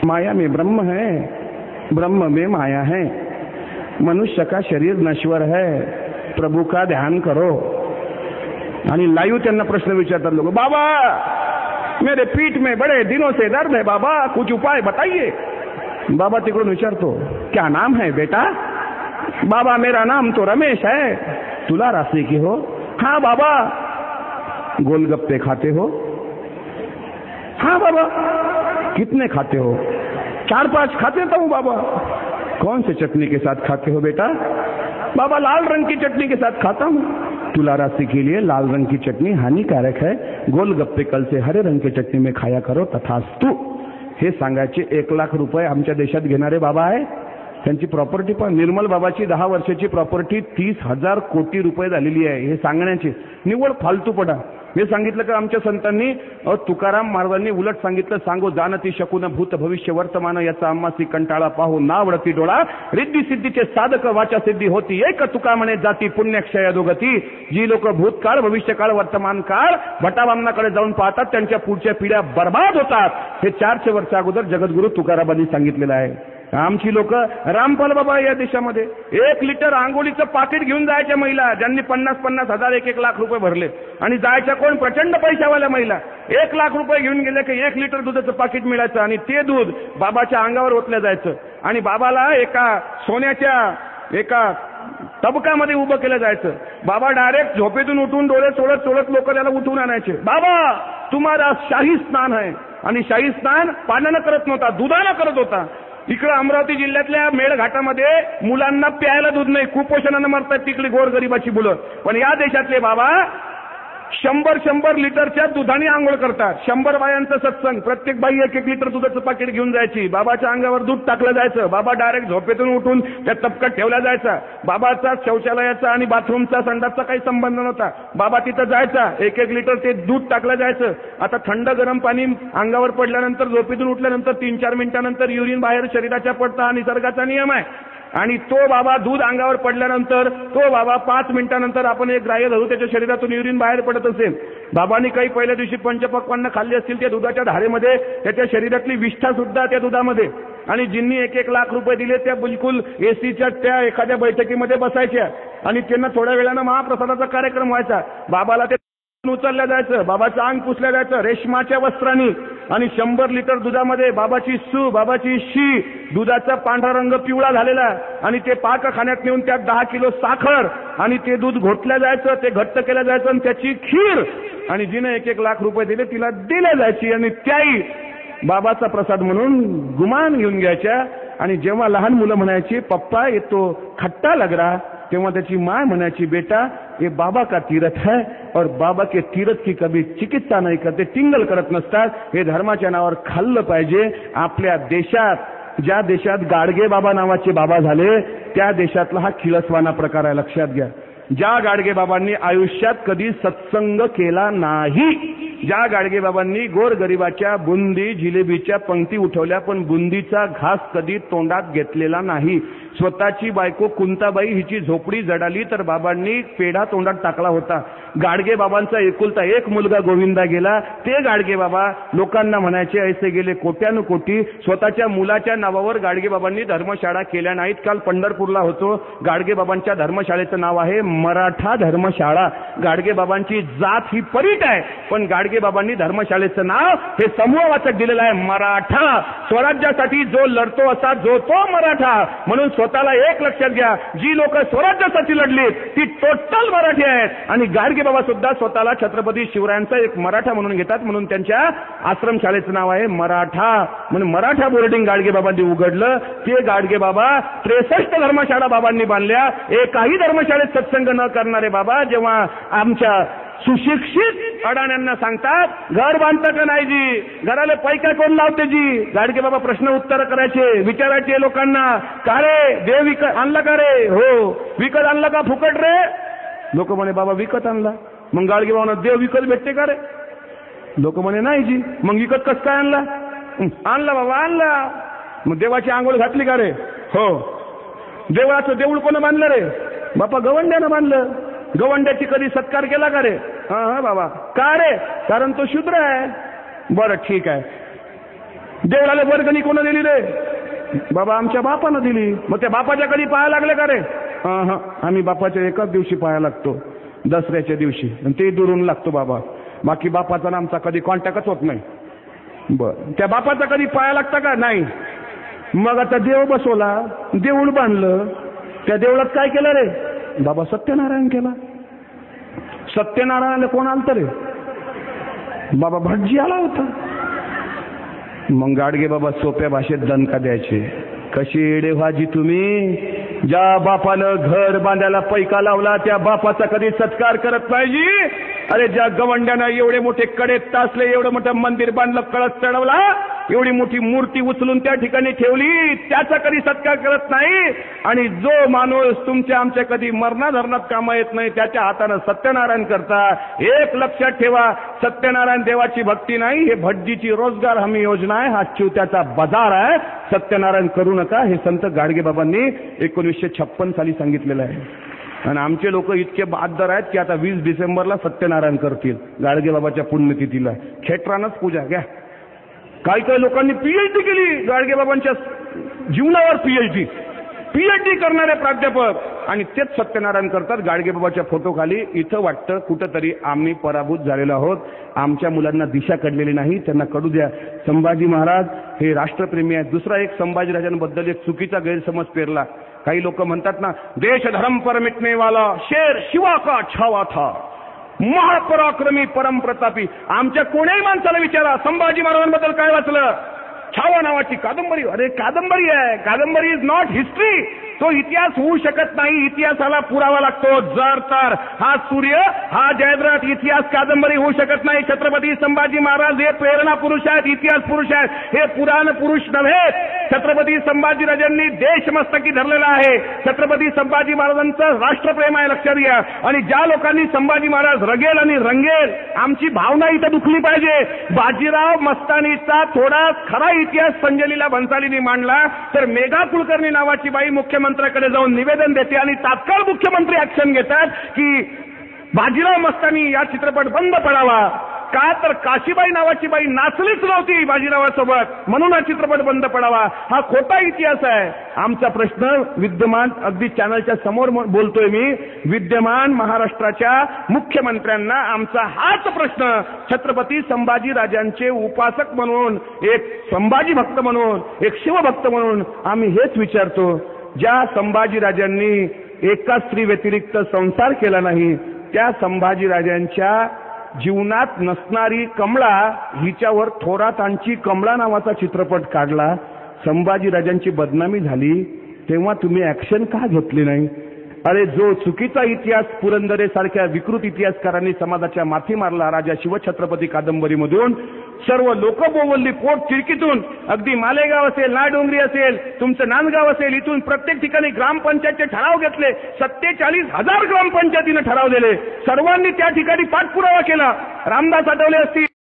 माया में ब्रह्म है, ब्रह्म में माया है, मनुष्य का शरीर नश्वर है, प्रभु का ध्यान करो. आणि लाईव्ह त्यांना प्रश्न विचारतात लोक, बाबा मेरे पीठ में बड़े दिनों से दर्द है बाबा, कुछ उपाय बताइए. बाबा तिकडून विचारतो, क्या नाम है बेटा? बाबा मेरा नाम तो रमेश है. तुला राशि की हो? हाँ बाबा. गोलगप्पे खाते हो? हाँ बाबा. कितने खाते हो? 4-5 खाते हूँ बाबा. कौन से चटनी के साथ खाते हो बेटा? बाबा लाल रंग की चटनी के साथ खाता हूँ. तुला राशि के लिए लाल रंग की चटनी हानिकारक है, गोलगप्पे कल से हरे रंग की चटनी में खाया करो तथास्तु. हे सांगायचे 1 लाख रुपये आमच्या देशात घेणारे बाबा आहे. त्यांची प्रॉपर्टी पण निर्मल बाबाची 10 वर्षाची प्रॉपर्टी 30,000 कोटी रुपये झालेली आहे. हे सांगण्याचे निव्वळ फालतूपणा. मी सांगितलं का आमच्या संतांनी तुकाराम महाराजांनी उलट सांगितलं, सांगो जानती शकून भूत भविष्य वर्तमान याचा आम्हासी कंटाळा पाहू नावडती डोळा, रिद्धी सिद्धीचे साधक वाचा सिद्धी होती एक तुका म्हणे जाती पुण्यक्षय अधोगती. जी लोक भूतकाळ भविष्यकाळ वर्तमान काळ भटाबामनाकडे जाऊन पाहतात त्यांच्या पुढच्या पिढ्या बर्बाद होतात. हे 400 वर्ष अगोदर जगद्गुरु तुकारामांनी सांगितलेलं आहे. आमची लोक रामपाल बाबा या देशामध्ये 1 लिटर आंघोळीचं पाकिट घेऊन जायच्या महिला, ज्यांनी 50-50 हजार 1-1 लाख रुपये भरले, आणि जायच्या कोण प्रचंड पैशावाल्या महिला. 1 लाख रुपये घेऊन गेले की 1 लिटर दुधाचं पाकिट मिळायचं आणि ते दूध बाबाच्या अंगावर ओतलं जायचं आणि बाबाला एका सोन्याच्या एका तबकामध्ये उभं केलं जायचं. बाबा डायरेक्ट झोपेतून उठून डोळे चोळत चोळत लोक त्याला उठवून आणायचे. बाबा तुम्हाला शाही स्नान आहे. आणि शाही स्नान पाण्यानं करत नव्हता, दुधानं करत होता. इकडे अमरावती जिल्ह्यातल्या मेळघाटामध्ये मुलांना प्यायला दूध नाही, कुपोषणानं मरतात तिकडे गोरगरिबाची मुलं. पण या देशातले बाबा 100 लिटरच्या दुधाने आंघोळ करतात. 100 बायांचं सत्संग, प्रत्येक बाई 1-1 लिटर दुधाचं पाकिट घेऊन जायची. बाबाच्या अंगावर दूध टाकलं जायचं. बाबा डायरेक्ट झोपेतून उठून त्या तबकात ठेवला जायचा. बाबाचा शौचालयाचा आणि बाथरूमचा संडासचा काही संबंध नव्हता. बाबा तिथं जायचा, 1-1 लिटर ते दूध टाकलं जायचं. आता थंड गरम पाणी अंगावर पडल्यानंतर झोपेतून उठल्यानंतर 3-4 मिनिटांनंतर युरिन बाहेर शरीराच्या पडतं हा निसर्गाचा नियम आहे. आणि तो बाबा दूध अंगावर पडल्यानंतर तो बाबा 5 मिनिटांनंतर आपण एक ग्राह्य धरू त्याच्या शरीरातून युरिन बाहेर पडत असेल. बाबांनी काही पहिल्या दिवशी पंचपक्वान्न खाल्ली असतील त्या दुधाच्या धारेमध्ये, त्याच्या शरीरातली विष्ठा सुद्धा त्या दुधामध्ये. आणि जिन्नी 1-1 लाख रुपये दिले त्या बिलकुल एसीच्या त्या एखाद्या बैठकीमध्ये बसायच्या आणि त्यांना थोड्या वेळानं महाप्रसादाचा कार्यक्रम व्हायचा. बाबाला ते उचलल्या जायचं, बाबाचं अंग पुसल्या जायचं रेशमाच्या वस्त्रांनी. आणि 100 लिटर दुधामध्ये बाबाची सू, बाबाची शी, दुधाचा पांढरा रंग पिवळा झालेला आणि ते पाकखान्यात नेऊन त्यात 10 किलो साखर आणि ते दूध घोटल्या जायचं, ते घट्ट केलं जायचं आणि त्याची खीर. आणि जिने 1-1 लाख रुपये दिले तिला दिल्या जायची आणि त्याही बाबाचा प्रसाद म्हणून गुमान घेऊन घ्यायच्या. आणि जेव्हा लहान मुलं म्हणायची पप्पा ये तो खट्टा लग रहा, तेव्हा त्याची माय म्हणायची बेटा ये बाबा का तीर्थ है और बाबा के तीर्थ की कभी चिकित्सा नाही करते, टिंगल करत नसतात. हे धर्माच्या नावावर खाल्लं पाहिजे. आपल्या देशात ज्या देशात गाडगे बाबा नावाचे बाबा झाले त्या देशातला हा खिळसवाना प्रकार आहे, लक्षात घ्या. ज्या गाडगे बाबांनी आयुष्यात कधी सत्संग केला नाही, ज्या गाडगे बाबांनी गोरगरिबाच्या बुंदी जिलेबीच्या पंक्ती उठवल्या पण बुंदीचा घास कधी तोंडात घेतलेला नाही. स्वतःची बायको कुंताबाई हिची झोपडी जडाली तर बाबांनी पेढा तोंडात टाकला होता. गाडगे बाबांचा एकुलता एक मुलगा गोविंदा गेला. ते गाडगे बाबा लोकांना म्हणायचे ऐसे गेले कोट्यानुकोटी. स्वतःच्या मुलाच्या नावावर गाडगे बाबांनी धर्मशाळा केल्या नाहीत. काल पंढरपूरला होतो. गाडगे बाबांच्या धर्मशाळेचं नाव आहे मराठा धर्मशाळा. गाडगे बाबांची जात ही परीट आहे पण गाडगे बाबांनी धर्मशाळेचं नाव हे समूहवाचक दिलेलं आहे मराठा. स्वराज्यासाठी जो लढतो असा जो तो मराठा. म्हणून स्वतःला एक लक्षात घ्या, जी लोक स्वराज्यासाठी लढली ती टोटल मराठी आहेत. आणि गाडगे बाबा सुद्धा स्वतःला छत्रपती शिवरायांचा एक मराठा म्हणून घेतात. म्हणून त्यांच्या आश्रमशाळेचं नाव आहे मराठा. म्हणून मराठा बोर्डिंग गाडगे बाबांनी उघडलं. ते गाडगे बाबा 63 धर्मशाळा बाबांनी बांधल्या. एकाही धर्मशाळेत सत्संग न करणारे बाबा जेव्हा आमच्या सुशिक्षित अडाण्यांना सांगतात घर बांधता का नाही जी, घराला पैका कोण लावते जी, गाडगे बाबा प्रश्न उत्तर करायचे, विचारायचे लोकांना का रे देव विकत आणला का रे, हो विकत आणला का फुकट रे. लोक म्हणे बाबा विकत आणला. मग गाडगे बाबा देव विकत भेटते का रे. लोक म्हणे नाही जी. मग विकत कस काय आणला. आणला बाबा आणला. मग देवाची आंघोळ घातली का रे, हो. देवळाचं देऊळ कोण बांधलं रे, बापा गवंड्यानं बांधलं. गवंड्याची कधी सत्कार केला का रे, हा बाबा. का रे, कारण तो शूद्र आहे. बरं ठीक आहे. देवळाला वर्गणी कोण दिली रे? बाबा आमच्या बापानं दिली. मग त्या बापाच्या कधी पाया लागले का रे? आम्ही बापाच्या एकाच दिवशी पाया लागतो, दसऱ्याच्या दिवशी, आणि ते दुरून लागतो बाबा. बाकी बापाचा आणि आमचा कधी कॉन्टॅक्टच होत नाही. बर, त्या बापाचा कधी पाया लागता का? नाही. मग आता देव बसवला, देऊळ बांधलं, त्या देवळात काय केलं रे? बाबा सत्यनारायण केला. सत्यनारायणाला कोण आलत रे? बाबा भटजी आला होता. मग गाडगे बाबा सोप्या भाषेत दणका द्यायचे, कशी एडे व्हाजी तुम्ही, ज्या बापानं घर बांधायला पैका लावला त्या बापाचा कधी सत्कार करत पाहिजे. अरे ज्या गवंड्यानं एवढे मोठे कडे तासले, एवढं मोठं मंदिर बांधलं, कळस चढवला, एवढी मोठी मूर्ती उचलून त्या ठिकाणी ठेवली, त्याचा कधी सत्कार करत नाही. आणि जो माणूस तुमच्या आमच्या कधी मरणाधरणात कामा येत नाही त्याच्या हातानं सत्यनारायण करता. एक लक्षात ठेवा, सत्यनारायण देवाची भक्ती नाही, हे भटजीची रोजगार हमी योजना आहे, हा चिवत्याचा बाजार आहे. सत्यनारायण करू नका हे संत गाडगे बाबांनी 1956 साली सांगितलेलं आहे. आणि आमचे लोक इतके बहादर आहेत की आता 20 डिसेंबरला सत्यनारायण करतील गाडगे बाबाच्या पुण्यतिथीला. खेटरानच पूजा घ्या. काही काही लोकांनी पीएचडी केली गाडगे बाबांच्या जीवनावर, पीएचडी करणारे प्राध्यापक, आणि तेच सत्यनारायण करतात गाडगे बाबाच्या फोटोखाली. इथं वाटतं कुठंतरी आम्ही पराभूत झालेलो आहोत, आमच्या मुलांना दिशा कळलेली नाही, त्यांना कळू द्या. संभाजी महाराज हे राष्ट्रप्रेमी आहेत. दुसरा एक संभाजीराजांबद्दल एक चुकीचा गैरसमज पेरला. काही लोक म्हणतात ना, देश धर्म पर मिटने वाला शेर शिवा का छावा था, महापराक्रमी परम प्रतापी. आमच्या कोण्याही माणसाला विचारा संभाजी महाराजांबद्दल काय वाचलं? छावा नावाची कादंबरी. अरे कादंबरी आहे, कादंबरी इज नॉट हिस्ट्री. तो इतिहास होऊ शकत नाही, इतिहासाला पुरावा लागतो. जर तर हा सूर्य, हा जयद्रथ, इतिहास कादंबरी होऊ शकत नाही. छत्रपती संभाजी महाराज हे प्रेरणा पुरुष आहेत, इतिहास पुरुष आहेत, हे पुराण पुरुष नव्हे. छत्रपती संभाजीराजांनी देशमस्तकी धरलेला आहे. छत्रपती संभाजी महाराजांचं राष्ट्रप्रेम आहे, लक्षात घ्या. आणि ज्या लोकांनी संभाजी महाराज रगेल आणि रंगेल, आमची भावना इथं दुखली पाहिजे. बाजीराव मस्तानीचा थोडा खरा इतिहास संजय लीला भन्सालींनी मांडला तर मेघा कुलकर्णी नावाची बाई मुख्यमंत्र्याकडे जाऊन निवेदन देते आणि तात्काळ मुख्यमंत्री ऍक्शन घेतात की बाजीराव मस्तानी या चित्रपट बंद पडावा. का तर काशीबाई नावाची बाई नाचलीच नव्हती बाजीरावासोबत, म्हणून हा चित्रपट बंद पडावा. हा खोटा इतिहास आहे. आमचा प्रश्न विद्यमान, अगदी चॅनलच्या समोर बोलतोय मी, विद्यमान महाराष्ट्राच्या मुख्यमंत्र्यांना आमचा हाच प्रश्न. छत्रपती संभाजीराजांचे उपासक म्हणून, एक संभाजी भक्त म्हणून, एक शिवभक्त म्हणून आम्ही हेच विचारतो, ज्या संभाजीराजांनी एका स्त्री व्यतिरिक्त संसार केला नाही, त्या संभाजीराजांच्या जीवनात नसणारी कमळा हिच्यावर थोरातांची कमळा नावाचा चित्रपट काढला. संभाजीराजांची बदनामी झाली तेव्हा तुम्ही ऍक्शन का घेतली नाही? अरे जो चुकीचा इतिहास पुरंदरे सारख्या विकृत इतिहासकारांनी समाजाच्या माथी मारला राजा शिवछत्रपती कादंबरीमधून, सर्व लोक बोवलली पोट चिरकीतून, अगदी मालेगाव असेल, नाडोंगरी असेल, तुमचं नांदगाव असेल, इथून प्रत्येक ठिकाणी ग्रामपंचायतचे ठराव घेतले. 47,000 ग्रामपंचायतीने ठराव दिले. सर्वांनी त्या ठिकाणी पाठपुरावा केला. रामदास आठवले असतील,